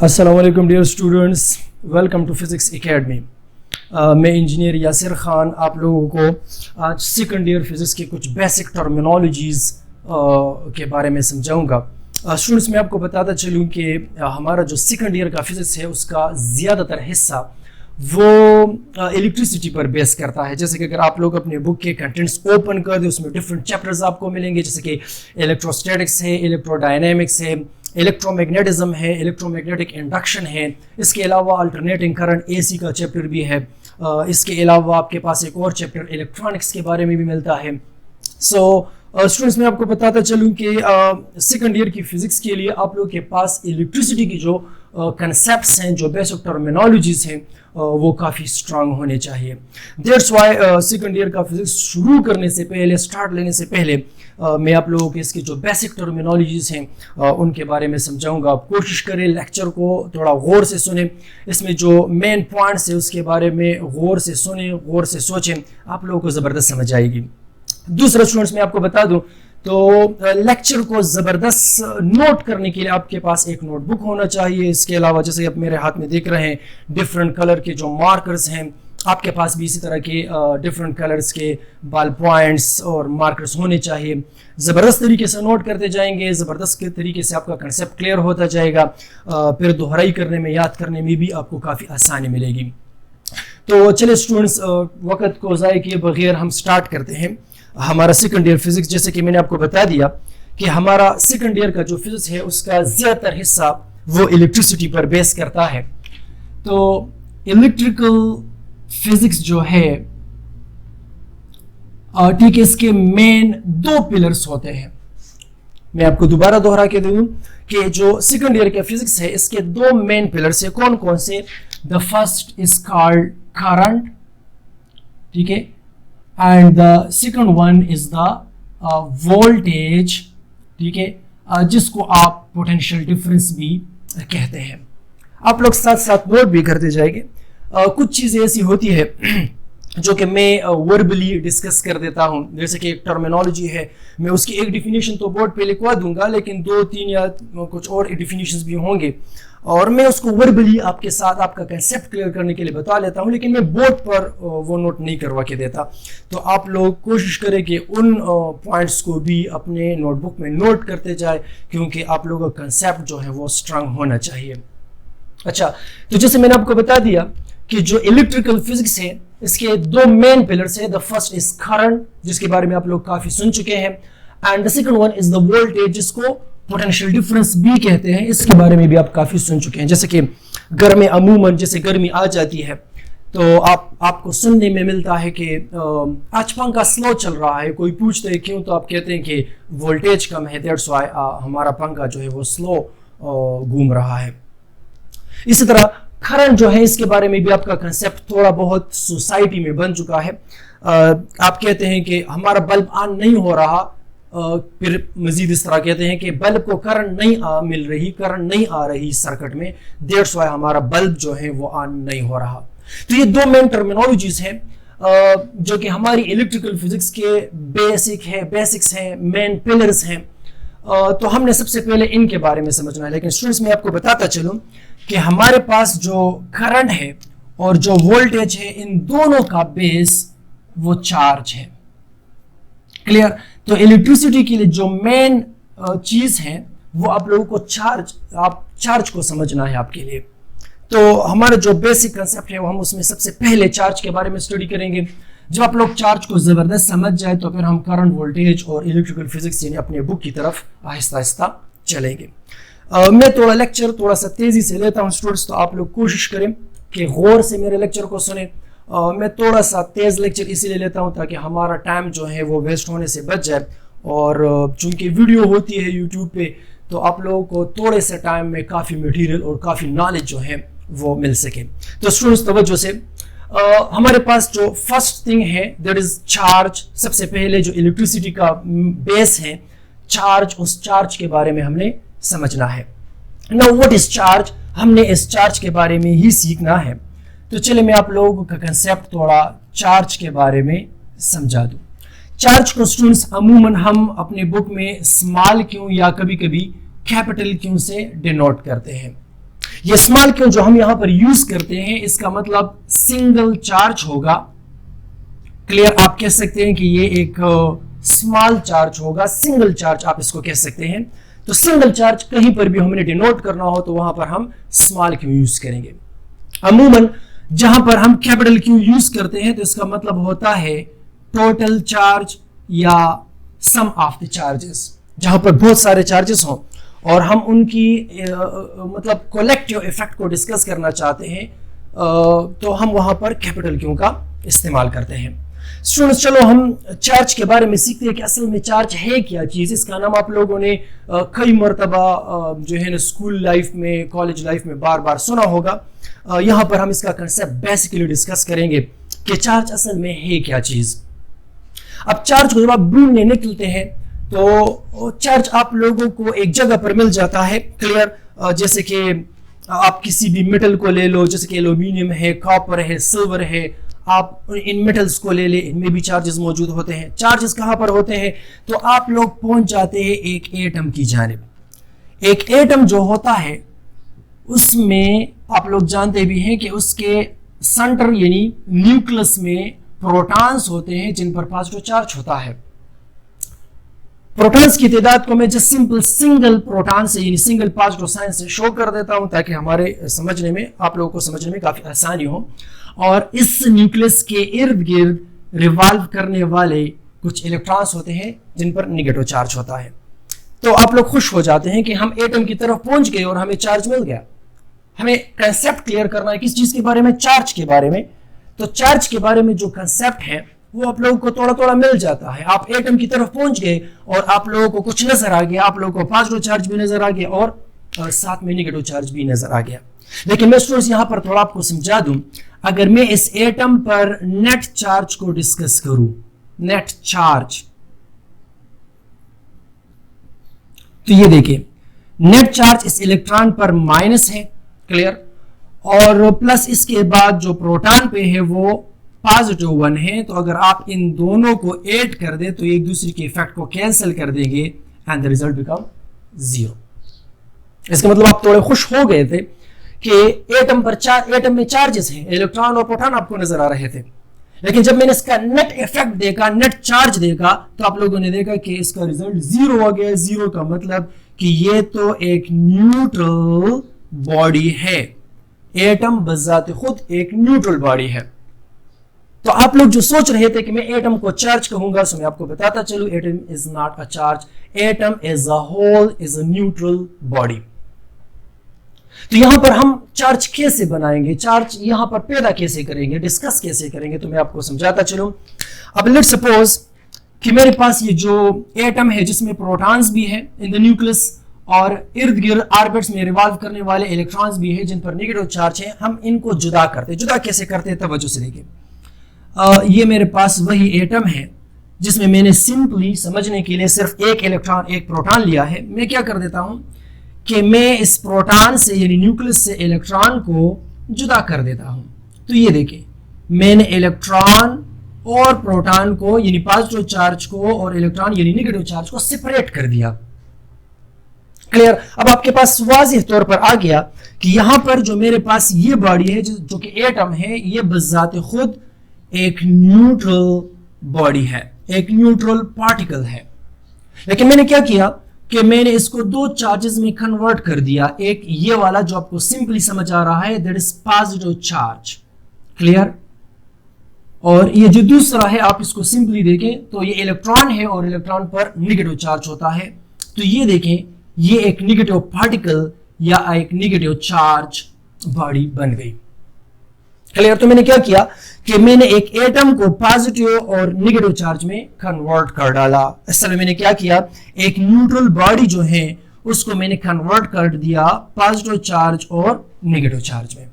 अस्सलाम वालेकुम dear students, welcome to physics academy. मैं इंजीनियर यासिर ख़ान आप लोगों को आज सेकंड ईयर फिज़िक्स के कुछ बेसिक टर्मिनोलॉजीज़ के बारे में समझाऊंगा। स्टूडेंट्स, मैं आपको बताता चलूँ कि हमारा जो सेकंड ईयर का फिज़िक्स है उसका ज़्यादातर हिस्सा वो इलेक्ट्रिसिटी पर बेस करता है। जैसे कि अगर आप लोग अपने बुक के कंटेंट्स ओपन कर दें, उसमें डिफरेंट चैप्टर्स आपको मिलेंगे, जैसे कि इलेक्ट्रोस्टैटिक्स है, इलेक्ट्रोडायनेमिक्स है, इलेक्ट्रोमैग्नेटिज्म है, इलेक्ट्रोमैग्नेटिक इंडक्शन है। इसके अलावा अल्टरनेटिंग करंट एसी का चैप्टर भी है। इसके अलावा आपके पास एक और चैप्टर इलेक्ट्रॉनिक्स के बारे में भी मिलता है। स्टूडेंट्स, मैं आपको बताता चलूँ कि सेकंड ईयर की फिजिक्स के लिए आप लोग के पास इलेक्ट्रिसिटी की जो कंसेप्ट्स हैं, जो बेसिक टर्मिनोलॉजीज हैं, वो काफ़ी स्ट्रांग होने चाहिए। दैट्स वाई सेकंड ईयर का फिजिक्स शुरू करने से पहले, स्टार्ट लेने से पहले मैं आप लोगों के इसकी जो बेसिक टर्मिनोलॉजीज हैं उनके बारे में समझाऊंगा। आप कोशिश करें लेक्चर को थोड़ा गौर से सुने, इसमें जो मेन पॉइंट्स है उसके बारे में गौर से सुने, गौर से सोचें, आप लोगों को ज़बरदस्त समझ आएगी। दूसरा स्टूडेंट्स, मैं आपको बता दूं तो लेक्चर को ज़बरदस्त नोट करने के लिए आपके पास एक नोटबुक होना चाहिए। इसके अलावा जैसे आप मेरे हाथ में देख रहे हैं, डिफरेंट कलर के जो मार्कर्स हैं, आपके पास भी इसी तरह के डिफरेंट कलर्स के बॉल पॉइंट्स और मार्कर्स होने चाहिए। ज़बरदस्त तरीके से नोट करते जाएंगे, ज़बरदस्त के तरीके से आपका कंसेप्ट क्लियर होता जाएगा। फिर दोहराई करने में, याद करने में भी आपको काफ़ी आसानी मिलेगी। तो चलिए स्टूडेंट्स, वक्त को ज़ाय किए बगैर हम स्टार्ट करते हैं हमारा सेकंड ईयर फिजिक्स। जैसे कि मैंने आपको बता दिया कि हमारा सेकंड ईयर का जो फिजिक्स है उसका ज़्यादातर हिस्सा वो इलेक्ट्रिसिटी पर बेस करता है। तो इलेक्ट्रिकल फिजिक्स जो है, ठीक है, इसके मेन दो पिलर्स होते हैं। मैं आपको दोबारा दोहरा के दूं कि जो सेकंड ईयर का फिजिक्स है इसके दो मेन पिलर्स है। कौन कौन से? The first is called current, ठीक है, and the second one is the voltage, ठीक है, जिसको आप पोटेंशियल डिफरेंस भी कहते हैं। आप लोग साथ साथ नोट भी करते जाएंगे। कुछ चीज़ें ऐसी होती है जो कि मैं वर्बली डिस्कस कर देता हूं, जैसे कि एक टर्मिनोलॉजी है, मैं उसकी एक डिफिनीशन तो बोर्ड पे लिखवा दूंगा, लेकिन दो तीन या कुछ और डिफिनीशंस भी होंगे और मैं उसको वर्बली आपके साथ आपका कंसेप्ट क्लियर करने के लिए बता लेता हूं, लेकिन मैं बोर्ड पर वो नोट नहीं करवा के देता। तो आप लोग कोशिश करें कि उन पॉइंट्स को भी अपने नोटबुक में नोट करते जाए, क्योंकि आप लोगों का कंसेप्ट जो है वो स्ट्रांग होना चाहिए। अच्छा, तो जैसे मैंने आपको बता दिया कि जो इलेक्ट्रिकल फिजिक्स है इसके दो मेन पिलर्स है। द फर्स्ट इज करंट, जिसके बारे में आप लोग काफी सुन चुके हैं, and the second one is the voltage, जिसको पोटेंशियल डिफरेंस भी कहते हैं। इसके बारे में भी आप काफी सुन चुके हैं। जैसे कि घर में अमूमन जैसे गर्मी आ जाती है तो आपको सुनने में मिलता है कि आज पंखा स्लो चल रहा है। कोई पूछते हैं क्यों, तो आप कहते हैं कि वोल्टेज कम है, दैट्स व्हाई हमारा पंखा जो है वो स्लो घूम रहा है। इसी तरह करंट जो है, इसके बारे में भी आपका कंसेप्ट थोड़ा बहुत सोसाइटी में बन चुका है। आप कहते हैं कि हमारा बल्ब ऑन नहीं हो रहा, फिर मजीद इस तरह कहते हैं कि बल्ब को करंट नहीं मिल रही, करंट नहीं आ रही सर्किट में, दैट्स व्हाई हमारा बल्ब जो है वो ऑन नहीं हो रहा। तो ये दो मेन टर्मिनोलॉजीज हैं जो कि हमारी इलेक्ट्रिकल फिजिक्स के बेसिक्स हैं, मेन पिलर्स हैं। तो हमने सबसे पहले इनके बारे में समझना है। लेकिन स्टूडेंट्स, मैं आपको बताता चलूं कि हमारे पास जो करंट है और जो वोल्टेज है, इन दोनों का बेस वो चार्ज है। क्लियर? तो इलेक्ट्रिसिटी के लिए जो मेन चीज है वो आप लोगों को चार्ज को समझना है आपके लिए। तो हमारा जो बेसिक कंसेप्ट है वो हम उसमें सबसे पहले चार्ज के बारे में स्टडी करेंगे। जब आप लोग चार्ज को जबरदस्त समझ जाए तो फिर हम करंट, वोल्टेज और इलेक्ट्रिकल फिजिक्स यानी अपने बुक की तरफ आहिस्ता आहिस्ता चलेंगे। मैं थोड़ा लेक्चर थोड़ा सा तेजी से लेता हूं स्टूडेंट्स, तो आप लोग कोशिश करें कि गौर से मेरे लेक्चर को सुने। मैं थोड़ा सा तेज लेक्चर इसीलिए लेता हूं ताकि हमारा टाइम जो है वो वेस्ट होने से बच जाए। और चूंकि वीडियो होती है यूट्यूब पे, तो आप लोगों को थोड़े से टाइम में काफ़ी मटेरियल और काफ़ी नॉलेज जो है वो मिल सके। तो स्टूडेंट्स, तवज्जो से, हमारे पास जो फर्स्ट थिंग है दैट इज चार्ज। सबसे पहले जो इलेक्ट्रिसिटी का बेस है चार्ज, उस चार्ज के बारे में हमने समझना है। नाउ व्हाट इज चार्ज, हमने इस चार्ज के बारे में ही सीखना है। तो चलिए मैं आप लोगों का कंसेप्ट थोड़ा चार्ज के बारे में समझा दूं। चार्ज को स्टूडेंट्स अमूमन हम अपने बुक में स्मॉल क्यू या कभी कभी कैपिटल क्यू से डिनोट करते हैं। ये स्मॉल क्यू जो हम यहां पर यूज करते हैं इसका मतलब सिंगल चार्ज होगा। क्लियर, आप कह सकते हैं कि ये एक स्मॉल चार्ज होगा, सिंगल चार्ज आप इसको कह सकते हैं। तो सिंगल चार्ज कहीं पर भी हमने डिनोट करना हो तो वहां पर हम स्मॉल क्यू यूज करेंगे। अमूमन जहां पर हम कैपिटल क्यू यूज करते हैं तो इसका मतलब होता है टोटल चार्ज या सम ऑफ द चार्जेस, जहां पर बहुत सारे चार्जेस हों और हम उनकी मतलब कलेक्टिव इफेक्ट को डिस्कस करना चाहते हैं तो हम वहां पर कैपिटल क्यू का इस्तेमाल करते हैं। स्टूडेंट्स, चलो हम चार्ज के बारे में सीखते हैं कि असल में चार्ज है क्या चीज़। इसका नाम आप लोगों ने कई मरतबा जो है ना स्कूल लाइफ में, कॉलेज लाइफ में बार बार सुना होगा। यहाँ पर हम इसका कंसेप्ट बेसिकली डिस्कस करेंगे कि चार्ज असल में है क्या चीज़। अब चार्ज को जब आप ढूंढने निकलते हैं तो चार्ज आप लोगों को एक जगह पर मिल जाता है। क्लियर, जैसे कि आप किसी भी मेटल को ले लो, जैसे कि एल्यूमिनियम है, कॉपर है, सिल्वर है, आप इन मेटल्स को ले ले, इनमें भी चार्जेस मौजूद होते हैं। चार्जेस कहां पर होते हैं तो आप लोग पहुंच जाते हैं एक एटम की जानिब। एक एटम जो होता है उसमें आप लोग जानते भी हैं कि उसके सेंटर यानी न्यूक्लियस में प्रोटॉन्स होते हैं जिन पर पॉजिटिव चार्ज होता है। प्रोटॉन्स की तादाद को मैं जस्ट सिंपल सिंगल प्रोटॉन से यानी सिंगल पॉजिटिव साइन से शो कर देता हूं ताकि हमारे समझने में, आप लोगों को समझने में काफी आसानी हो। और इस न्यूक्लियस के इर्द गिर्द रिवॉल्व करने वाले कुछ इलेक्ट्रॉन्स होते हैं जिन पर नेगेटिव चार्ज होता है। तो आप लोग खुश हो जाते हैं कि हम एटम की तरफ पहुंच गए और हमें चार्ज मिल गया। हमें कंसेप्ट क्लियर करना है किस चीज के बारे में, चार्ज के बारे में। तो चार्ज के बारे में जो कंसेप्ट है वो आप लोगों को थोड़ा थोड़ा मिल जाता है। आप एटम की तरफ पहुंच गए और आप लोगों को कुछ नजर आ गया, आप लोगों को पॉजिटिव चार्ज भी नजर आ गया और साथ में नेगेटिव चार्ज भी नजर आ गया। लेकिन मैं स्टूडेंट्स यहां पर थोड़ा आपको समझा दूं, अगर मैं इस एटम पर नेट चार्ज को डिस्कस करूं, नेट चार्ज, तो ये देखिए नेट चार्ज इस इलेक्ट्रॉन पर माइनस है। क्लियर, और प्लस इसके बाद जो प्रोटॉन पे है वो पॉजिटिव 1 है। तो अगर आप इन दोनों को ऐड कर दे तो एक दूसरे के इफेक्ट को कैंसिल कर देंगे एंड द रिजल्ट बिकम 0। इसका मतलब आप थोड़े खुश हो गए थे कि एटम में चार्जेस हैं, इलेक्ट्रॉन और प्रोटॉन आपको नजर आ रहे थे। लेकिन जब मैंने इसका नेट इफेक्ट देखा, नेट चार्ज देखा, तो आप लोगों ने देखा कि इसका रिजल्ट 0 हो गया। 0 का मतलब कि ये तो एक न्यूट्रल बॉडी है। एटम बजाते खुद एक न्यूट्रल बॉडी है। तो आप लोग जो सोच रहे थे कि मैं एटम को चार्ज कहूंगा, सो मैं आपको बताता चलूं, atom is not a charge, atom as a whole is a neutral body. तो यहां पर हम चार्ज कैसे बनाएंगे, चार्ज यहां पर पैदा कैसे करेंगे, डिस्कस कैसे करेंगे, तो मैं आपको समझाता चलूं। अब लेट्स सपोज कि मेरे पास ये जो एटम है जिसमें प्रोटॉन्स भी है इन द न्यूक्लियस और इर्द गिर्द ऑर्बिट्स में रिवॉल्व करने वाले इलेक्ट्रॉन्स भी है जिन पर नेगेटिव चार्ज है, हम इनको जुदा करते हैं। जुदा कैसे करते हैं, तवज्जो से देखिए। ये मेरे पास वही एटम है जिसमें मैंने सिंपली समझने के लिए सिर्फ एक इलेक्ट्रॉन एक प्रोटॉन लिया है। मैं क्या कर देता हूं कि मैं इस प्रोटॉन से यानी न्यूक्लियस से इलेक्ट्रॉन को जुदा कर देता हूं। तो ये देखिए मैंने इलेक्ट्रॉन और प्रोटॉन को यानी पॉजिटिव चार्ज को और इलेक्ट्रॉन यानी नेगेटिव चार्ज को सेपरेट कर दिया। क्लियर, अब आपके पास वाज़ेह तौर पर आ गया कि यहां पर जो मेरे पास ये बॉडी है जो कि एटम है, ये बजाते खुद एक न्यूट्रल बॉडी है, एक न्यूट्रल पार्टिकल है। लेकिन मैंने क्या किया कि मैंने इसको दो चार्जेस में कन्वर्ट कर दिया। एक ये वाला जो आपको सिंपली समझ आ रहा है, that is positive charge. Clear, और ये जो दूसरा है आप इसको सिंपली देखें तो ये इलेक्ट्रॉन है और इलेक्ट्रॉन पर नेगेटिव चार्ज होता है। तो ये देखें ये एक नेगेटिव पार्टिकल या एक नेगेटिव चार्ज बॉडी बन गई। क्लियर, तो मैंने क्या किया कि मैंने एक एटम को पॉजिटिव और नेगेटिव चार्ज में कन्वर्ट कर डाला। असल में मैंने क्या किया, एक न्यूट्रल बॉडी जो है उसको मैंने कन्वर्ट कर दिया पॉजिटिव चार्ज और नेगेटिव चार्ज में।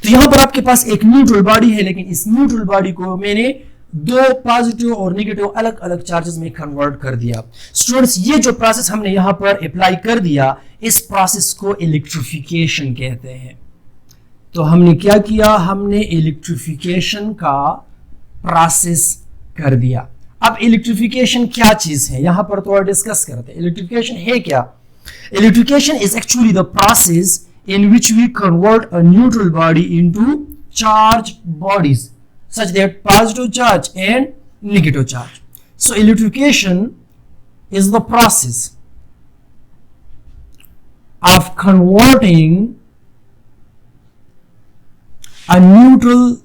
तो यहां पर आपके पास एक न्यूट्रल बॉडी है, लेकिन इस न्यूट्रल बॉडी को मैंने दो पॉजिटिव और नेगेटिव अलग अलग चार्जेस में कन्वर्ट कर दिया। स्टूडेंट्स, ये जो प्रोसेस हमने यहां पर अप्लाई कर दिया, इस प्रोसेस को इलेक्ट्रिफिकेशन कहते हैं। तो हमने क्या किया, हमने इलेक्ट्रिफिकेशन का प्रोसेस कर दिया। अब इलेक्ट्रिफिकेशन क्या चीज है, यहां पर थोड़ा डिस्कस करते हैं। इलेक्ट्रिफिकेशन है क्या? Electrification is actually the process in which we convert a neutral body into charged bodies such that positive charge and negative charge. So electrification is the process of converting a neutral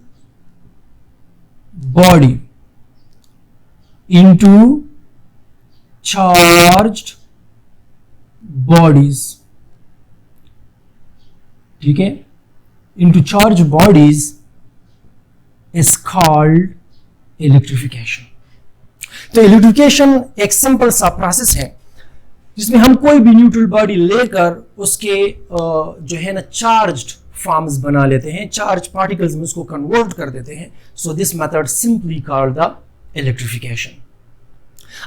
body into charged bodies. ठीक है, into charged bodies is called electrification. तो electrification एक simple सा process है जिसमें हम कोई भी न्यूट्रल बॉडी लेकर उसके जो है ना चार्ज्ड फॉर्म्स बना लेते हैं, चार्ज पार्टिकल्स में उसको कन्वर्ट कर देते हैं. So this method simply called the electrification.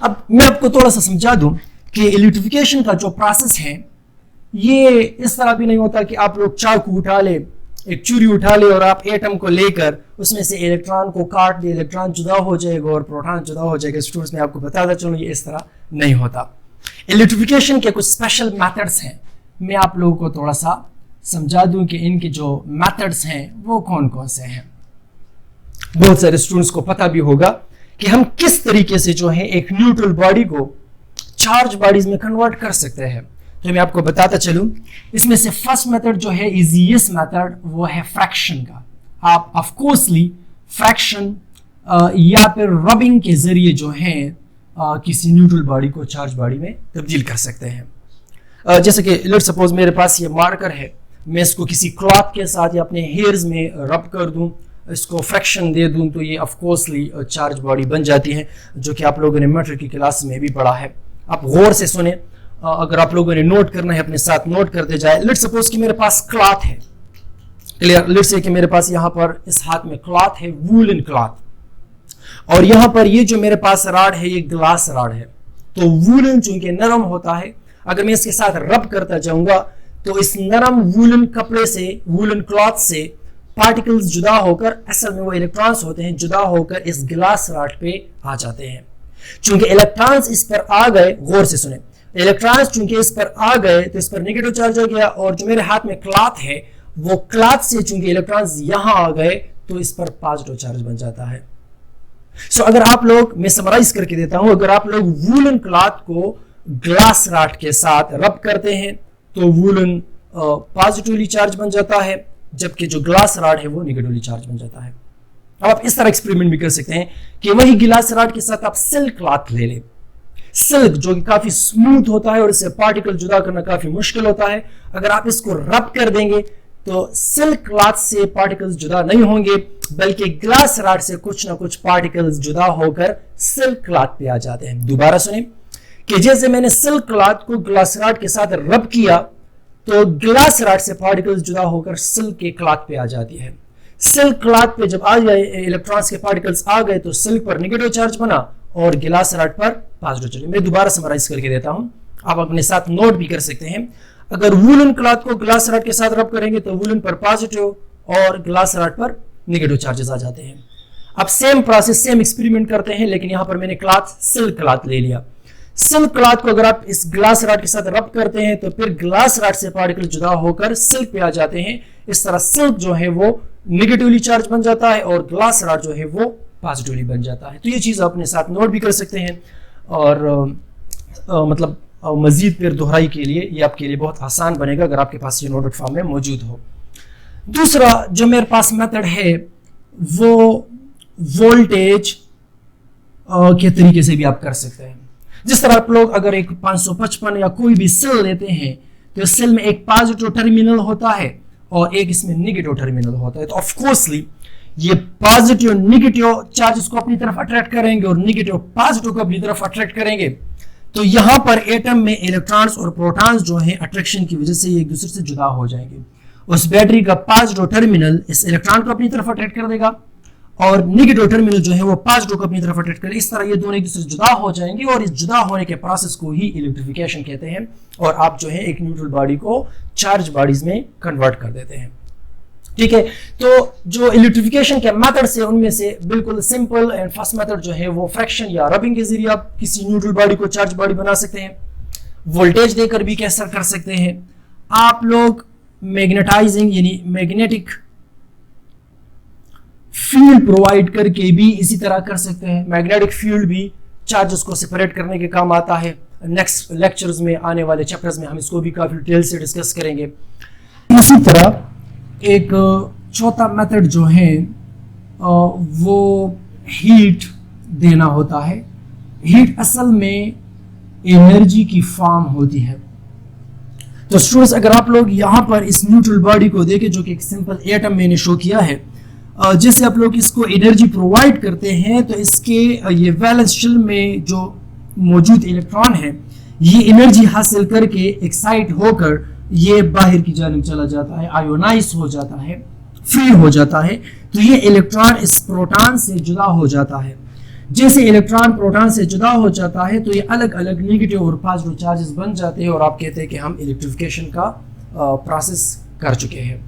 अब मैं आपको थोड़ा सा समझा दूं कि इलेक्ट्रिफिकेशन का जो प्रोसेस है ये इस तरह भी नहीं होता कि आप लोग चाकू उठा ले, एक चूरी उठा ले और आप एटम को लेकर उसमें से इलेक्ट्रॉन को काट दे, इलेक्ट्रॉन जुदा हो जाएगा और प्रोटॉन जुदा हो जाएगा. स्टूडेंट्स में आपको बताता चलो ये इस तरह नहीं होता. इलेक्ट्रिफिकेशन के कुछ स्पेशल मेथड्स हैं, मैं आप लोगों को थोड़ा सा समझा दूं कि इनके जो मेथड्स हैं वो कौन कौन से हैं. बहुत सारे स्टूडेंट्स को पता भी होगा कि हम किस तरीके से जो है एक न्यूट्रल बॉडी को चार्ज बॉडीज में कन्वर्ट कर सकते हैं. तो मैं आपको बताता चलूं, इसमें से फर्स्ट मेथड जो है इजीएस्ट मेथड वो है फ्रैक्शन का. आप ऑफ कोर्सली फ्रैक्शन या फिर रबिंग के जरिए जो है किसी न्यूट्रल बॉडी को चार्ज बॉडी में तब्दील कर सकते हैं. जैसे कि लेट्स सपोज मेरे पास ये मार्कर है, मैं इसको किसी क्लॉथ के साथ या अपने हेयर्स में रब कर दूं, इसको फ्रैक्शन दे दूं तो ये ऑफ कोर्सली चार्ज बॉडी बन जाती है, जो कि आप लोगों ने मेट्रिक की क्लास में भी पढ़ा है. आप गौर से सुने, अगर आप लोगों ने नोट करना है अपने साथ नोट करते जाए. लेट्स सपोज कि मेरे पास क्लॉथ है, क्लियर. लेट्स से कि मेरे पास यहाँ पर इस हाथ में क्लॉथ है, वूलन क्लॉथ, और यहाँ पर ये जो मेरे पास राड है ये ग्लास राड है. तो वूलन चूंकि नरम होता है, अगर मैं इसके साथ रब करता जाऊंगा तो इस नरम वूलन कपड़े से, वूलन क्लॉथ से पार्टिकल्स जुदा होकर, असल में वो इलेक्ट्रॉन्स होते हैं, जुदा होकर इस ग्लास राड पे आ जाते हैं. चूंकि इलेक्ट्रॉन्स इस पर आ गए, गौर से सुने, इलेक्ट्रॉन्स चूंकि इस पर आ गए तो इस पर नेगेटिव चार्ज हो गया, और जो मेरे हाथ में क्लॉथ है वो क्लॉथ से चूंकि इलेक्ट्रॉन्स यहां आ गए तो इस पर पॉजिटिव चार्ज बन जाता है. सो अगर आप लोग, मैं समराइज करके देता हूं, अगर आप लोग वूलन क्लॉथ को ग्लास राड के साथ रब करते हैं तो वूलन पॉजिटिवली चार्ज बन जाता है, जबकि जो ग्लास राड है वो नेगेटिवली चार्ज बन जाता है. अब आप इस तरह एक्सपेरिमेंट भी कर सकते हैं कि वही ग्लास राड के साथ आप सिल्क क्लॉथ ले लें. सिल्क जो कि काफी स्मूथ होता है और इससे पार्टिकल जुदा करना काफी मुश्किल होता है, अगर आप इसको रब कर देंगे तो सिल्क क्लॉथ से पार्टिकल्स जुदा नहीं होंगे, बल्कि ग्लास राड से कुछ ना कुछ पार्टिकल्स जुदा होकर सिल्क क्लॉथ पे आ जाते हैं. दोबारा सुने कि जैसे मैंने सिल्क क्लॉथ को ग्लास राड के साथ रब किया तो ग्लास राड से पार्टिकल्स जुदा होकर सिल्क के क्लॉथ पे आ जाती है. सिल्क क्लॉथ पे जब आ गए इलेक्ट्रॉन्स के पार्टिकल्स आ गए तो सिल्क पर नेगेटिव चार्ज बना और ग्लास राड पर पॉजिटिव चार्ज. मैं दोबारा समराइज करके देता हूं, आप अपने साथ नोट भी कर सकते हैं. अगर वूलन क्लॉथ को ग्लास राड के साथ रब करेंगे तो वूलन पर पॉजिटिव और ग्लास राड पर नेगेटिव चार्जेस आ जाते हैं. अब सेम प्रोसेस, सेम एक्सपेरिमेंट करते हैं, लेकिन यहां पर मैंने क्लॉथ सिल्क क्लॉथ ले लिया. सिल्क क्लॉथ को अगर आप इस ग्लास राड के साथ रब करते हैं तो फिर ग्लास राड से पार्टिकल जुदा होकर सिल्क पे आ जाते हैं. इस तरह सिल्क जो है वो नेगेटिवली चार्ज बन जाता है और ग्लास राड जो है वो पॉजिटिवली बन जाता है. तो ये चीज अपने साथ नोट भी कर सकते हैं और मतलब मजीद फिर दोहराई के लिए ये आपके लिए बहुत आसान बनेगा अगर आपके पास ये नोटेड फॉर्म में मौजूद हो. दूसरा जो मेरे पास मेथड है वो वोल्टेज के तरीके से भी आप कर सकते हैं. जिस तरह आप लोग अगर एक 555 या कोई भी सेल लेते हैं तो सेल में एक पॉजिटिव टर्मिनल होता है और एक इसमें नेगेटिव टर्मिनल होता है. तो ऑफ कोर्सली ये पॉजिटिव नेगेटिव चार्जेस को अपनी तरफ अट्रैक्ट करेंगे और नेगेटिव पॉजिटिव को अपनी तरफ अट्रैक्ट करेंगे. तो यहां पर एटम में इलेक्ट्रॉन्स और प्रोटॉन्स जो हैं अट्रैक्शन की वजह से एक दूसरे से जुदा हो जाएंगे. उस बैटरी का पॉजिटिव टर्मिनल इस इलेक्ट्रॉन को अपनी तरफ अट्रैक्ट कर देगा और नेगेटिव टर्मिनल जो है वो पॉजिटिव को अपनी तरफ अट्रैक्ट करेगा. इस तरह ये दोनों एक दूसरे से जुदा हो जाएंगे और इस जुदा होने के प्रोसेस को ही इलेक्ट्रिफिकेशन कहते हैं और आप जो है एक न्यूट्रल बॉडी को चार्ज बॉडीज में कन्वर्ट कर देते हैं. ठीक है, तो जो इलेक्ट्रिफिकेशन के मेथड्स है उनमें से बिल्कुल सिंपल एंड फर्स्ट मेथड जो है वो फ्रैक्शन या रबिंग के जरिए आप किसी न्यूट्रल बॉडी को चार्ज बॉडी बना सकते हैं. वोल्टेज देकर भी कैसे कर सकते हैं. आप लोग मैग्नेटाइजिंग यानी मैग्नेटिक फील्ड प्रोवाइड करके भी इसी तरह कर सकते हैं। मैग्नेटिक फील्ड भी चार्जेस को सेपरेट करने के काम आता है। नेक्स्ट लेक्चर्स में, आने वाले चैप्टर्स में हम इसको भी काफी डिटेल से डिस्कस करेंगे। इसी तरह एक चौथा मेथड जो है वो हीट देना होता है। हीट असल में एनर्जी की फॉर्म होती है। तो स्टूडेंट्स, अगर आप लोग यहाँ पर इस न्यूट्रल बॉडी को देखें, जो कि एक सिंपल एटम मैंने शो किया है, जैसे आप लोग इसको एनर्जी प्रोवाइड करते हैं तो इसके ये वैलेंस शेल में जो मौजूद इलेक्ट्रॉन है ये एनर्जी हासिल करके एक्साइट होकर ये बाहर की जानिब चला जाता है, आयोनाइज हो जाता है, फ्री हो जाता है। तो ये इलेक्ट्रॉन इस प्रोटॉन से जुदा हो जाता है। जैसे इलेक्ट्रॉन प्रोटॉन से जुदा हो जाता है तो ये अलग अलग नेगेटिव और पॉजिटिव चार्जेस बन जाते हैं और आप कहते हैं कि हम इलेक्ट्रिफिकेशन का प्रोसेस कर चुके हैं।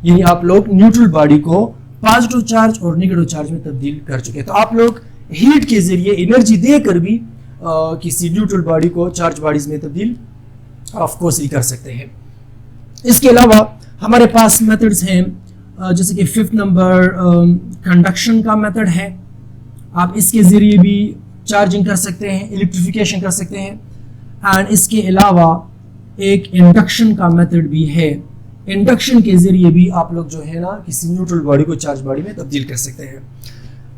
यानी आप लोग न्यूट्रल बॉडी को पॉजिटिव चार्ज और नेगेटिव चार्ज में तब्दील कर चुके हैं। तो आप लोग हीट के जरिए एनर्जी देकर भी किसी न्यूट्रल बॉडी को चार्ज बॉडीज में तब्दील ऑफ कोर्स ही कर सकते हैं। इसके अलावा हमारे पास मेथड्स हैं, जैसे कि 5th नंबर कंडक्शन का मेथड है। आप इसके जरिए भी चार्जिंग कर सकते हैं, इलेक्ट्रिफिकेशन कर सकते हैं। एंड इसके अलावा एक इंडक्शन का मेथड भी है। इंडक्शन के जरिए भी आप लोग जो है ना किसी न्यूट्रल बॉडी को चार्ज बॉडी में तब्दील कर सकते हैं।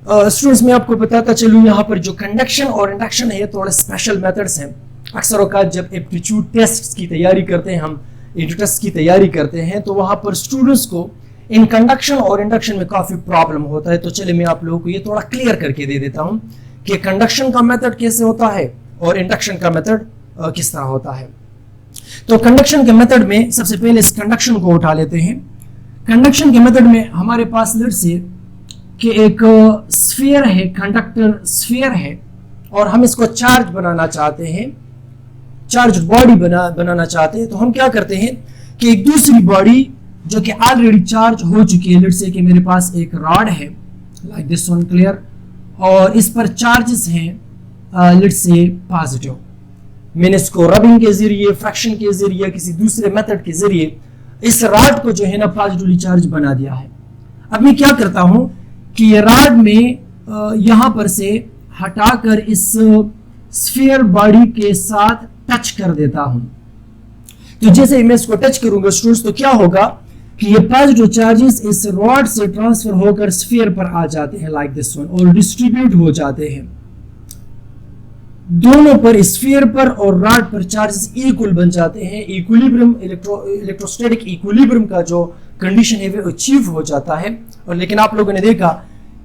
स्टूडेंट्स, मैं आपको बताता चलूँ, यहाँ पर जो कंडक्शन और इंडक्शन है थोड़े स्पेशल मेथड्स हैं। अक्सर औकात जब एप्टीट्यूड टेस्ट की तैयारी करते हैं, हम इंट्रो टेस्ट की तैयारी करते हैं, तो वहाँ पर स्टूडेंट्स को इन कंडक्शन और इंडक्शन में काफ़ी प्रॉब्लम होता है। तो चलिए मैं आप लोगों को ये थोड़ा क्लियर करके दे देता हूँ कि कंडक्शन का मेथड कैसे होता है और इंडक्शन का मेथड किस तरह होता है। तो कंडक्शन के मेथड में सबसे पहले इस कंडक्शन को उठा लेते हैं। कंडक्शन के मेथड में हमारे पास लेट्स से कि एक स्फीयर है, कंडक्टर स्फीयर है, और हम इसको चार्ज बनाना चाहते हैं, चार्ज बॉडी बनाना चाहते हैं। तो हम क्या करते हैं कि एक दूसरी बॉडी जो कि ऑलरेडी चार्ज हो चुकी है, लेट्स से कि मेरे पास एक रॉड है लाइक दिस वन, क्लियर, और इस पर चार्जेस हैं लेट्स से पॉजिटिव। मैंने इसको रबिंग के जरिए, फ्रैक्शन के जरिए, किसी दूसरे मेथड के जरिए इस रॉड को जो है ना पॉजिटिवली चार्ज बना दिया है। अब मैं क्या करता हूं कि ये रॉड में यहां पर से हटाकर इस स्फीयर बॉडी के साथ टच कर देता हूं। तो जैसे मैं इसको टच करूंगा स्टूडेंट्स, तो क्या होगा कि ये पॉजिटिव चार्जेस इस रॉड से ट्रांसफर होकर स्फीयर पर आ जाते हैं लाइक दिस वन और डिस्ट्रीब्यूट हो जाते हैं। दोनों पर, स्फीयर पर और रॉड पर चार्जेस इक्वल बन जाते हैं। इक्विलिब्रियम, इलेक्ट्रोस्टैटिक इक्विलिब्रियम का जो कंडीशन है वो अचीव हो जाता है। और लेकिन आप लोगों ने देखा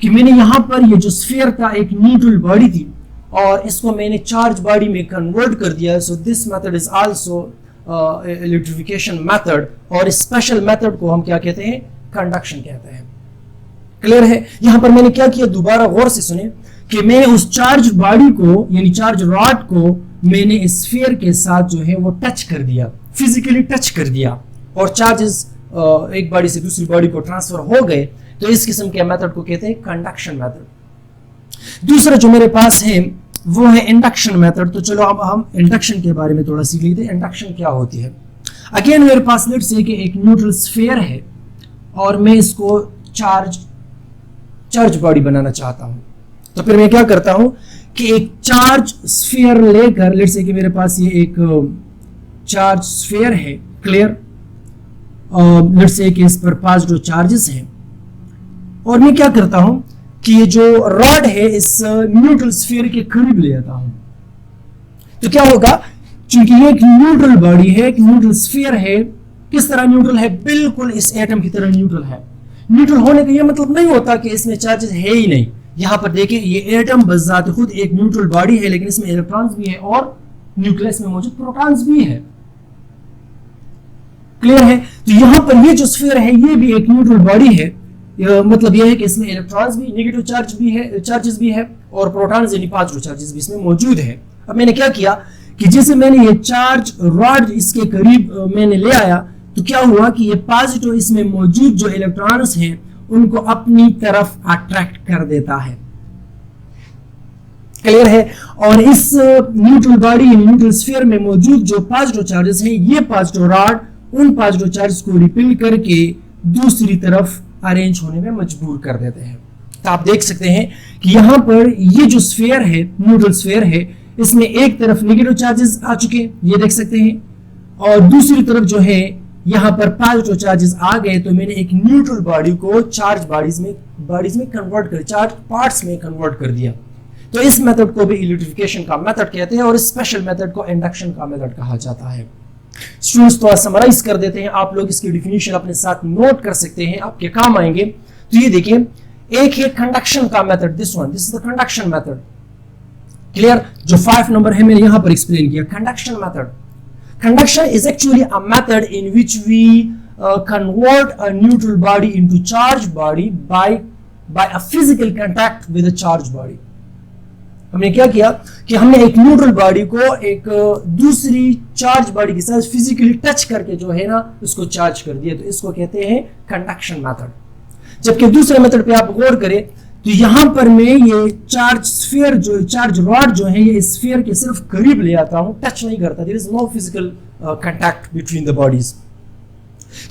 कि मैंने यहाँ पर ये जो स्फीयर था एक न्यूट्रल बॉडी थी और इसको मैंने चार्ज बॉडी में कन्वर्ट कर दिया। So this method is also electrification method, और स्पेशल मेथड को हम क्या कहते हैं, कंडक्शन कहते हैं। क्लियर है? यहां पर मैंने क्या किया, दोबारा गौर से सुने कि मैंने उस चार्ज बॉडी को यानी चार्ज रॉड को मैंने स्फीयर के साथ जो है वो टच कर दिया, फिजिकली टच कर दिया, और चार्जेस एक बॉडी से दूसरी बॉडी को ट्रांसफर हो गए। तो इस किस्म के मेथड को कहते हैं कंडक्शन मेथड। दूसरा जो मेरे पास है वो है इंडक्शन मेथड। तो चलो अब हम इंडक्शन के बारे में थोड़ा सीख लेते हैं। इंडक्शन क्या होती है? अगेन मेरे पास लेट्स से कि एक न्यूट्रल स्फीयर है और मैं इसको चार्ज बॉडी बनाना चाहता हूं। तो फिर मैं क्या करता हूं कि एक चार्ज स्फीयर लेकर, लेट्स से कि मेरे पास ये एक चार्ज स्फीयर है, क्लियर, लेट्स से कि इस पर पॉजिटिव चार्जेस हैं, और मैं क्या करता हूं कि ये जो रॉड है इस न्यूट्रल स्फीयर के करीब ले आता हूं। तो क्या होगा, चूंकि ये एक न्यूट्रल बॉडी है, एक न्यूट्रल स्फीयर है, किस तरह न्यूट्रल है, बिल्कुल इस एटम की तरह न्यूट्रल है। न्यूट्रल होने का ये मतलब नहीं होता कि इसमें चार्जेस है ही नहीं। यहां पर देखिए ये एटम बजात खुद एक न्यूट्रल बॉडी है, लेकिन इसमें इलेक्ट्रॉन्स भी है और न्यूक्लियस में मौजूद प्रोटॉन्स भी है। क्लियर है? तो यहां पर ये जो स्फीयर है ये भी एक न्यूट्रल बॉडी है। मतलब यह है कि इसमें इलेक्ट्रॉन्स भी, नेगेटिव चार्ज भी है, चार्जेस भी है, और प्रोटॉन्स यानी पॉजिटिव चार्जेस भी इसमें मौजूद है। अब मैंने क्या किया कि जैसे मैंने ये चार्ज रॉड इसके करीब मैंने ले आया, तो क्या हुआ कि ये पॉजिटिव इसमें मौजूद जो इलेक्ट्रॉन्स हैं उनको अपनी तरफ अट्रैक्ट कर देता है। क्लियर है? और इस न्यूट्रल बॉडी, न्यूट्रल स्फीयर में मौजूद जो पॉजिटिव चार्जेस हैं, ये पॉजिटिव रॉड उन पॉजिटिव चार्ज को रिपेल करके दूसरी तरफ अरेंज होने में मजबूर कर देते हैं। तो आप देख सकते हैं कि यहाँ पर ये जो स्फीयर है, न्यूट्रल स्फीयर है, इसमें एक तरफ नेगेटिव चार्जेस आ चुके, ये देख सकते हैं, और दूसरी तरफ जो है यहाँ पर पॉजिटिव चार्जेस आ गए। तो मैंने एक न्यूट्रल बॉडी को चार्ज बॉडीज में कन्वर्ट कर, चार्ज पार्ट्स में कन्वर्ट कर दिया। तो इस मेथड को भी इलेक्ट्रिफिकेशन का मेथड कहते हैं और इस स्पेशल मेथड को इंडक्शन का मेथड कहा जाता है। स्टूडेंट्स तो समराइज कर देते हैं, आप लोग इसकी डिफिनीशन अपने साथ नोट कर सकते हैं, आपके काम आएंगे। तो ये देखिए, एक है कंडक्शन का method, this is the conduction method. Clear? जो 5 नंबर है मैंने यहां पर एक्सप्लेन किया, conduction method. Conduction is actually a method in which we convert a neutral body into charged body by a physical contact with a charged body। हमने क्या किया कि हमने एक न्यूट्रल बॉडी को एक दूसरी चार्ज बॉडी के साथ फिजिकली टच करके जो है ना उसको चार्ज कर दिया। तो इसको कहते हैं कंडक्शन मेथड। जबकि दूसरे मेथड पे आप गौर करें तो यहां पर मैं ये चार्ज स्फीयर जो चार्ज रॉड जो है ये स्फीयर के सिर्फ करीब ले आता हूं, टच नहीं करता। There is no physical contact between the bodies.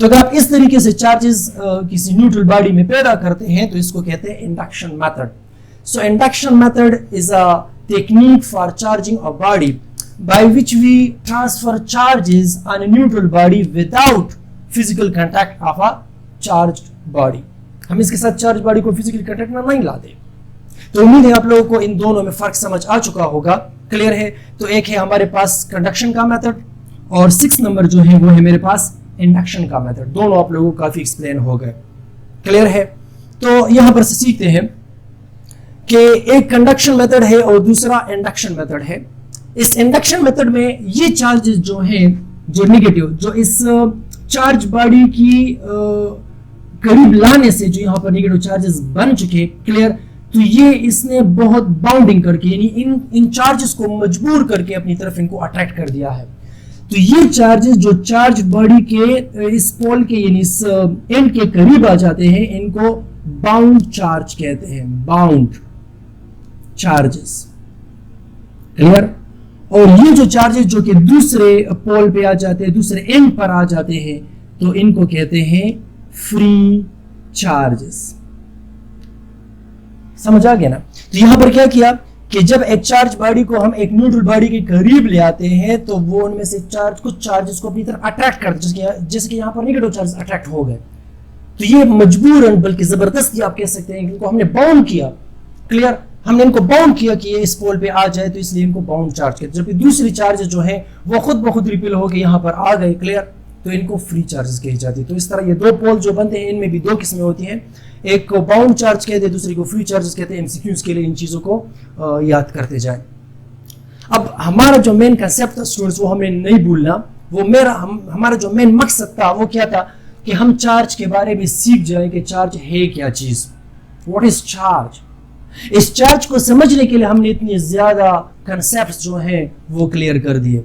तो अगर आप इस तरीके से चार्जेस किसी न्यूट्रल बॉडी में पैदा करते हैं तो इसको कहते हैं induction method. So induction method is a technique for charging a body by which we transfer charges on a neutral body without physical contact of a charged body। हम इसके साथ चार्ज बॉडी को फिजिकल कांटेक्ट में नहीं लाते। तो उम्मीद है आप लोगों को इन दोनों में फर्क समझ आ चुका होगा, क्लियर है? तो एक है हमारे पास कंडक्शन का मेथड और 6 नंबर जो है वो है मेरे पास इंडक्शन का मेथड। दोनों आप लोगों को काफी एक्सप्लेन हो गए, क्लियर है? तो यहां पर से सीखते हैं कि एक कंडक्शन मेथड है और दूसरा इंडक्शन मेथड है। इस इंडक्शन मेथड में ये चार्जेस जो हैं, जो नेगेटिव, जो इस चार्ज बॉडी की करीब लाने से जो यहाँ पर नेगेटिव चार्जेस बन चुके, क्लियर? तो ये इसने बहुत बाउंडिंग करके यानी इन चार्जेस को मजबूर करके अपनी तरफ इनको अट्रैक्ट कर दिया है। तो ये चार्जेस जो चार्ज बॉडी के इस पोल के यानी इस एंड के करीब आ जाते हैं, इनको बाउंड चार्ज कहते हैं, बाउंड चार्जेस, क्लियर? और ये जो चार्जेस जो कि दूसरे पोल पे आ जाते हैं, दूसरे एंड पर आ जाते हैं, तो इनको कहते हैं फ्री चार्जेस। समझ आ गया ना? तो यहां पर क्या किया कि जब एक चार्ज बॉडी को हम एक न्यूट्रल बॉडी के करीब ले आते हैं तो वो उनमें से कुछ चार्जेस को अपनी तरफ अट्रैक्ट करते हैं, जैसे कि यहां पर नेगेटिव चार्जेस अट्रैक्ट हो गए। तो ये मजबूरन बल्कि जबरदस्ती आप कह सकते हैं कि इनको हमने बाउंड किया, क्लियर? हमने इनको बाउंड किया कि ये इस पोल पे आ जाए, तो इसलिए इनको बाउंड चार्ज कहते हैं। जबकि दूसरी चार्जेस जो है वो खुद ब खुद रिपेल होकर यहाँ पर आ गए, क्लियर? तो इनको फ्री चार्जेस कही जाती है। तो इस तरह ये दो पोल जो बनते हैं इनमें भी दो किस्में होती हैं, एक को बाउंड चार्ज कहते हैं, दूसरी को फ्री चार्जेस कहते हैं। एमसीक्यूज के लिए इन चीजों को याद करते जाए। अब हमारा जो मेन कंसेप्ट था स्टूडेंट्स, वो हमें नहीं भूलना। वो हमारा जो मेन मकसद था वो क्या था कि हम चार्ज के बारे में सीख जाए कि चार्ज है क्या चीज, व्हाट इज चार्ज। इस चार्ज को समझने के लिए हमने इतनी ज्यादा कंसेप्ट्स जो हैं वो क्लियर कर दिए,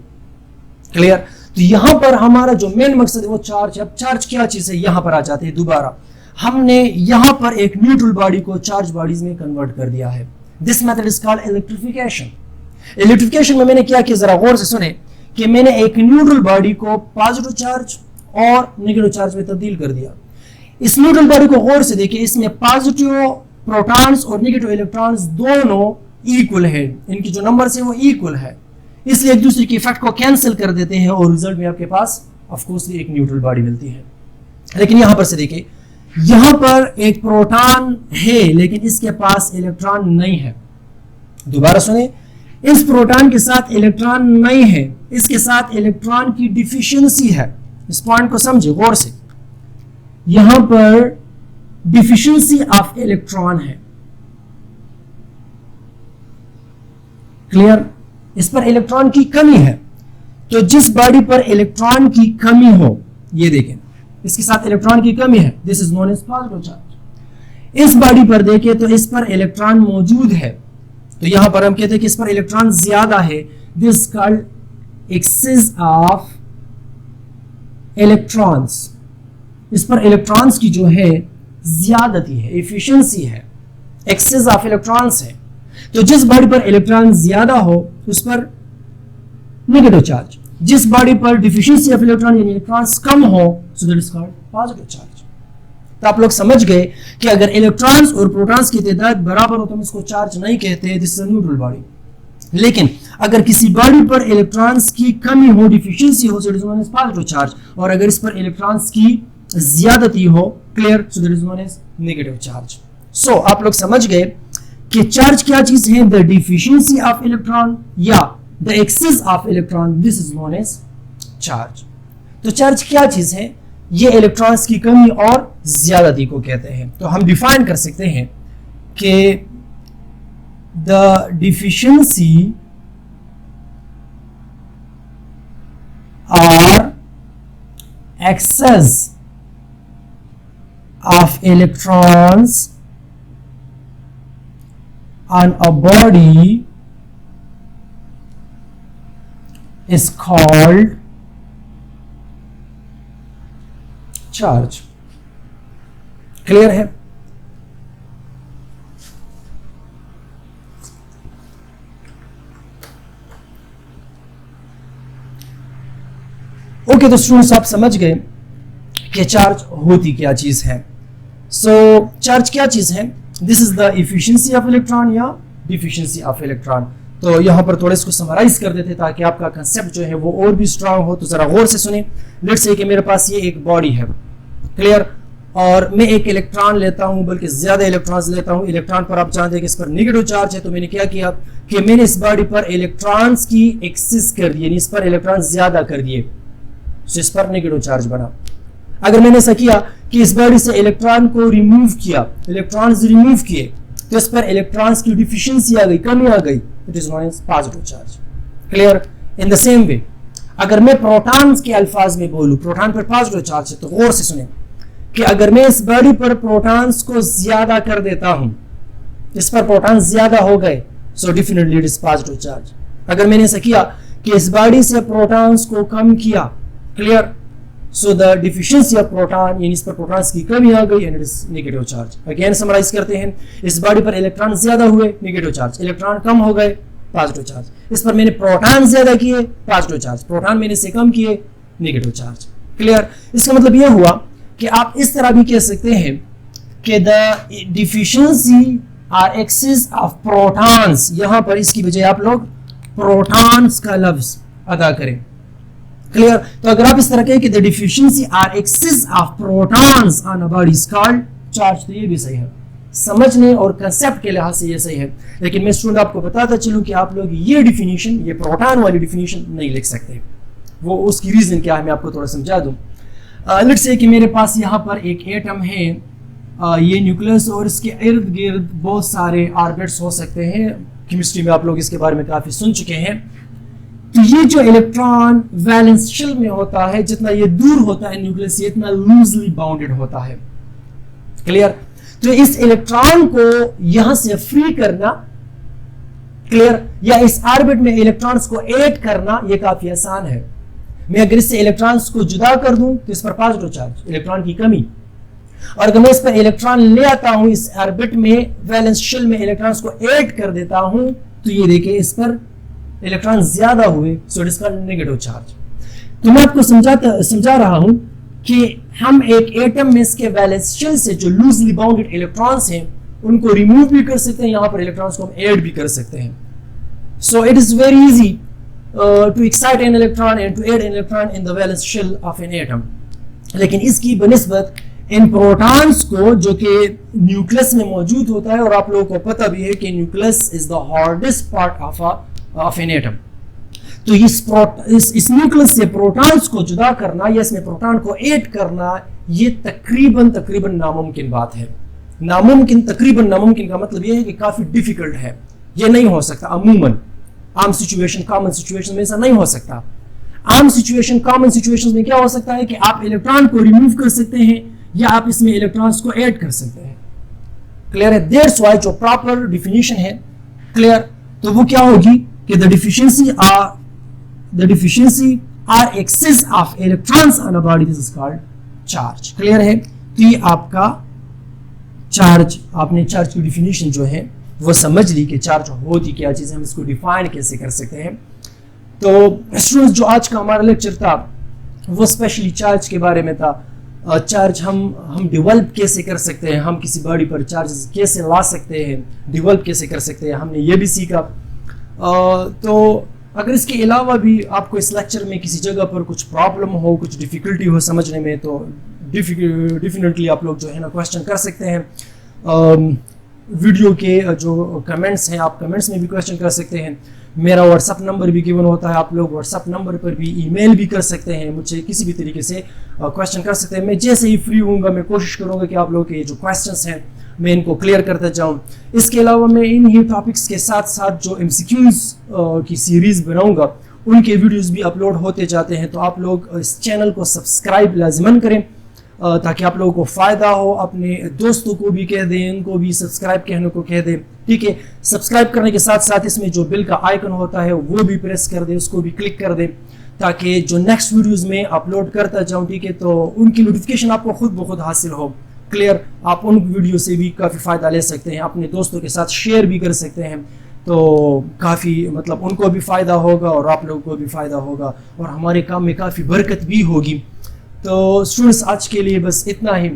क्लियर? तो यहां पर हमारा जो मेन मकसद है वो चार्ज है। अब चार्ज क्या चीज है, यहां पर आ जाते हैं दोबारा। हमने यहां पर एक न्यूट्रल बॉडी को चार्ज बॉडीज में कन्वर्ट कर दिया है। This method is called electrification. Electrification में मैंने क्या किया, जरा गौर से सुने कि मैंने एक न्यूट्रल बॉडी को पॉजिटिव चार्ज और नेगेटिव चार्ज में तब्दील कर दिया। इस न्यूट्रल बॉडी को गौर से देखिए, इसमें पॉजिटिव प्रोटॉन्स और नेगेटिव इलेक्ट्रॉन्स दोनों इक्वल है, इनकी जो नंबर्स है वो इक्वल है, इसलिए एक दूसरे के इफेक्ट को कैंसिल कर देते हैं और रिजल्ट में आपके पास ऑफ कोर्स एक न्यूट्रल बॉडी मिलती है। लेकिन यहां पर से देखिए, यहां पर एक प्रोटॉन है लेकिन इसके पास इलेक्ट्रॉन नहीं है। दोबारा सुने, इस प्रोटॉन के साथ इलेक्ट्रॉन नहीं है, इसके साथ इलेक्ट्रॉन की डिफिशियंसी है। इस पॉइंट को समझे गौर से, यहां पर डिफिशियंसी ऑफ इलेक्ट्रॉन है, क्लियर? इस पर इलेक्ट्रॉन की कमी है। तो जिस बॉडी पर इलेक्ट्रॉन की कमी हो, ये देखें इसके साथ इलेक्ट्रॉन की कमी है, this is known as positive charge. इस बॉडी पर देखें तो इस पर इलेक्ट्रॉन मौजूद है, तो यहां पर हम कहते हैं कि इस पर इलेक्ट्रॉन ज्यादा है, this called excess of electrons. इस पर इलेक्ट्रॉन्स की जो है ज्यादती है, एफिशिएंसी है, एक्सेस ऑफ इलेक्ट्रॉन्स है। तो जिस बॉडी पर इलेक्ट्रॉन ज्यादा हो उस पर नेगेटिव चार्ज, जिस बॉडी पर डिफिशिएंसी ऑफ इलेक्ट्रॉन यानी इलेक्ट्रॉन्स कम हो, so that is called positive charge. तो आप लोग समझ गए कि अगर इलेक्ट्रॉन्स और प्रोटॉन्स की तादाद बराबर हो तो हम इसको चार्ज नहीं कहते, this is a neutral body. लेकिन अगर किसी बॉडी पर इलेक्ट्रॉन्स की कमी हो, डिफिशिएंसी हो, so that is known as positive charge, और अगर इस पर इलेक्ट्रॉन्स की ज्यादती हो, clear, so that is known as negative charge. So आप लोग समझ गए कि चार्ज क्या चीज है, द डिफिशिएंसी ऑफ इलेक्ट्रॉन या the excess of electron, this is known as charge. तो चार्ज क्या चीज है, ये इलेक्ट्रॉन्स की कमी और ज्यादती को कहते हैं। तो हम डिफाइन कर सकते हैं कि the deficiency or excess of electrons on a body is called charge। Clear है? ओके, तो स्टूडेंट्स आप समझ गए कि चार्ज होती क्या चीज है। सो चार्ज क्या चीज है, this is the efficiency of electron या डिफिशिएंसी ऑफ इलेक्ट्रॉन। तो यहां पर थोड़ा इसको समराइज कर देते ताकि आपका कंसेप्ट जो है वो और भी स्ट्रांग हो। तो जरा गौर से सुने। लेट्स से कि मेरे पास ये एक बॉडी है, क्लियर, और मैं एक इलेक्ट्रॉन लेता हूं, बल्कि ज्यादा इलेक्ट्रॉन्स लेता हूं। इलेक्ट्रॉन पर आप जानते हैं कि इस पर नेगेटिव चार्ज है, तो मैंने क्या किया कि मैंने इस बॉडी पर इलेक्ट्रॉन्स की एक्सेस कर दी, यानी इस पर इलेक्ट्रॉन ज्यादा कर दिए, तो इस पर नेगेटिव चार्ज बना। अगर मैंने ऐसा किया कि इस बॉडी से इलेक्ट्रॉन को रिमूव किया, इलेक्ट्रॉन्स रिमूव किए, तो इस पर इलेक्ट्रॉन्स की डिफिशिएंसी आ गई, कमी आ गई, it is known as positive charge. Clear? In the same way अगर मैं प्रोटॉन्स के अल्फाज में बोलूं, प्रोटॉन पर पॉजिटिव चार्ज है, तो गौर से सुने कि अगर मैं इस बॉडी पर प्रोटॉन्स को ज्यादा कर देता हूं, इस पर प्रोटॉन्स ज्यादा हो गए, so definitely it is positive charge. अगर मैंने ऐसा किया कि इस बॉडी से प्रोटॉन्स को कम किया, clear, so the deficiency of proton, यानी इस पर प्रोटॉन्स की कमी आ गई, and it is negative charge. Again summarize करते हैं, इस बॉडी पर इलेक्ट्रॉन ज्यादा हुए, नेगेटिव चार्ज, इलेक्ट्रॉन कम हो गए, पॉजिटिव चार्ज। इस पर मैंने प्रोटॉन ज्यादा किए, पॉजिटिव चार्ज, प्रोटॉन मैंने से कम किए, नेगेटिव चार्ज। क्लियर? इसका मतलब यह हुआ कि आप इस तरह भी कह सकते हैं कि the deficiency or excess of protons, यहां पर इसकी बजाय आप लोग प्रोटॉन्स का लफ्ज अदा करें। क्लियर? तो अगर आप इस तरह कहें कि the deficiency or excess of protons on a body is called charge, तो ये भी सही है, समझने और कंसेप्ट के लिहाज से ये सही है। लेकिन मैं स्टूडेंट आपको बताता चलूं कि आप लोग ये डिफिनीशन, ये प्रोटॉन वाली डिफिनीशन नहीं लिख सकते। वो उसकी रीजन क्या है मैं आपको थोड़ा समझा दूं। लेट्स से कि मेरे पास यहाँ पर एक एटम है, ये न्यूक्लियस, और इसके इर्द गिर्द बहुत सारे ऑर्बिट्स हो सकते हैं। केमिस्ट्री में आप लोग इसके बारे में काफी सुन चुके हैं। तो ये जो इलेक्ट्रॉन वैलेंस शेल में होता है, जितना ये दूर होता है न्यूक्लियस से, इतना लूजली बाउंडेड होता है। क्लियर? तो इस इलेक्ट्रॉन को यहां से फ्री करना, क्लियर, या इस ऑर्बिट में इलेक्ट्रॉन्स को ऐड करना, ये काफी आसान है। मैं अगर इससे इलेक्ट्रॉन्स को जुदा कर दूं तो इस पर पॉजिटिव चार्ज, इलेक्ट्रॉन की कमी, और अगर मैं इस पर इलेक्ट्रॉन ले आता हूं, इस ऑर्बिट में वैलेंस शेल में इलेक्ट्रॉन्स को ऐड कर देता हूं, तो ये देखिए इस पर इलेक्ट्रॉन ज्यादा हुए, सो it is called negative charge. तो मैं आपको समझा रहा हूं कि हम एक एटम में इसके वैलेंस शेल से जो लूजली बाउंडेड इलेक्ट्रॉन्स हैं उनको रिमूव भी कर सकते हैं, यहां पर इलेक्ट्रॉन्स को हम ऐड भी कर सकते हैं। So it is very easy to excite an electron and to add an electron in the valence shell of an atom. लेकिन इसकी बनिस्बत इन प्रोटॉन्स को, जो कि न्यूक्लियस में मौजूद होता है, और आप लोगों को पता भी है कि nucleus is the hardest part of an atom, तो इस न्यूक्लियस से प्रोटॉन्स को जुदा करना या इसमें प्रोटॉन को ऐड करना, ये तकरीबन नामुमकिन बात है। तकरीबन नामुमकिन का मतलब यह है कि काफी डिफिकल्ट है, ये नहीं हो सकता अमूमन। आम सिचुएशन, कॉमन सिचुएशन में ऐसा नहीं हो सकता। आम सिचुएशन, कॉमन सिचुएशन में क्या हो सकता है कि आप इलेक्ट्रॉन को रिमूव कर सकते हैं या आप इसमें इलेक्ट्रॉन्स को ऐड कर सकते हैं। क्लियर है? दैट्स व्हाई जो प्रॉपर डिफिनीशन है, क्लियर, तो वो क्या होगी कि the deficiency or excess of electrons on a body, this is called charge. Clear है? तो ये आपका चार्ज, आपने चार्ज की डिफिनीशन जो है वो समझ ली कि चार्ज होती क्या चीज, हम इसको डिफाइन कैसे कर सकते हैं। तो स्टूडेंट्स, जो आज का हमारा लेक्चर था वो स्पेशली चार्ज के बारे में था। चार्ज हम डिवेल्प कैसे कर सकते हैं, हम किसी बॉडी पर चार्जेस कैसे ला सकते हैं, डिवेल्प कैसे कर सकते हैं, हमने ये भी सीखा। तो अगर इसके अलावा भी आपको इस लेक्चर में किसी जगह पर कुछ प्रॉब्लम हो, कुछ डिफ़िकल्टी हो समझने में, तो डेफिनेटली आप लोग जो है ना क्वेश्चन कर सकते हैं। वीडियो के जो कमेंट्स हैं, आप कमेंट्स में भी क्वेश्चन कर सकते हैं। मेरा व्हाट्सअप नंबर भी गिवन होता है, आप लोग व्हाट्सअप नंबर पर भी ईमेल भी कर सकते हैं, मुझे किसी भी तरीके से क्वेश्चन कर सकते हैं। मैं जैसे ही फ्री होऊंगा मैं कोशिश करूंगा कि आप लोगों के जो क्वेश्चंस हैं मैं इनको क्लियर करता जाऊं। इसके अलावा मैं इन ही टॉपिक्स के साथ साथ जो MCQs की सीरीज़ बनाऊंगा उनके वीडियोस भी अपलोड होते जाते हैं। तो आप लोग इस चैनल को सब्सक्राइब लाजमन करें ताकि आप लोगों को फ़ायदा हो। अपने दोस्तों को भी कह दें, उनको भी सब्सक्राइब कहने को कह दें, ठीक है। सब्सक्राइब करने के साथ साथ इसमें जो बिल का आइकन होता है वो भी प्रेस कर दें, उसको भी क्लिक कर दें, ताकि जो नेक्स्ट वीडियोस में अपलोड करता जाऊँ, ठीक है, तो उनकी नोटिफिकेशन आपको खुद ब खुद हासिल हो। क्लियर, आप उन वीडियो से भी काफ़ी फ़ायदा ले सकते हैं, अपने दोस्तों के साथ शेयर भी कर सकते हैं, तो काफ़ी मतलब उनको भी फ़ायदा होगा और आप लोगों को भी फ़ायदा होगा और हमारे काम में काफ़ी बरकत भी होगी। तो स्टूडेंट्स, आज के लिए बस इतना ही।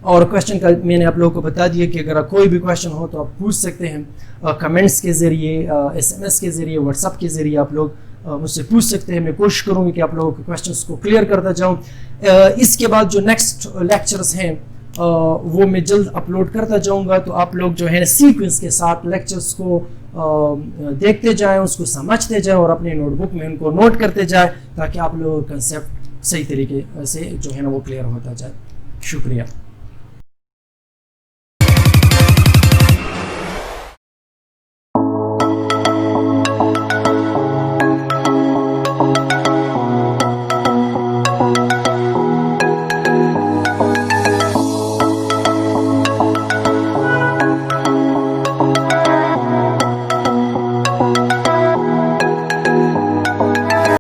और क्वेश्चन का मैंने आप लोगों को बता दिया कि अगर कोई भी क्वेश्चन हो तो आप पूछ सकते हैं कमेंट्स के ज़रिए, SMS के ज़रिए, व्हाट्सअप के ज़रिए आप लोग मुझसे पूछ सकते हैं। मैं कोशिश करूँगी कि आप लोगों के क्वेश्चंस को क्लियर करता जाऊँ। इसके बाद जो नेक्स्ट लेक्चर्स हैं वो मैं जल्द अपलोड करता जाऊँगा, तो आप लोग जो है सीक्वेंस के साथ लेक्चर्स को देखते जाएं, उसको समझते जाएं और अपने नोटबुक में उनको नोट करते जाएं, ताकि आप लोगों का कंसेप्ट सही तरीके से जो है ना वो क्लियर होता जाए। शुक्रिया।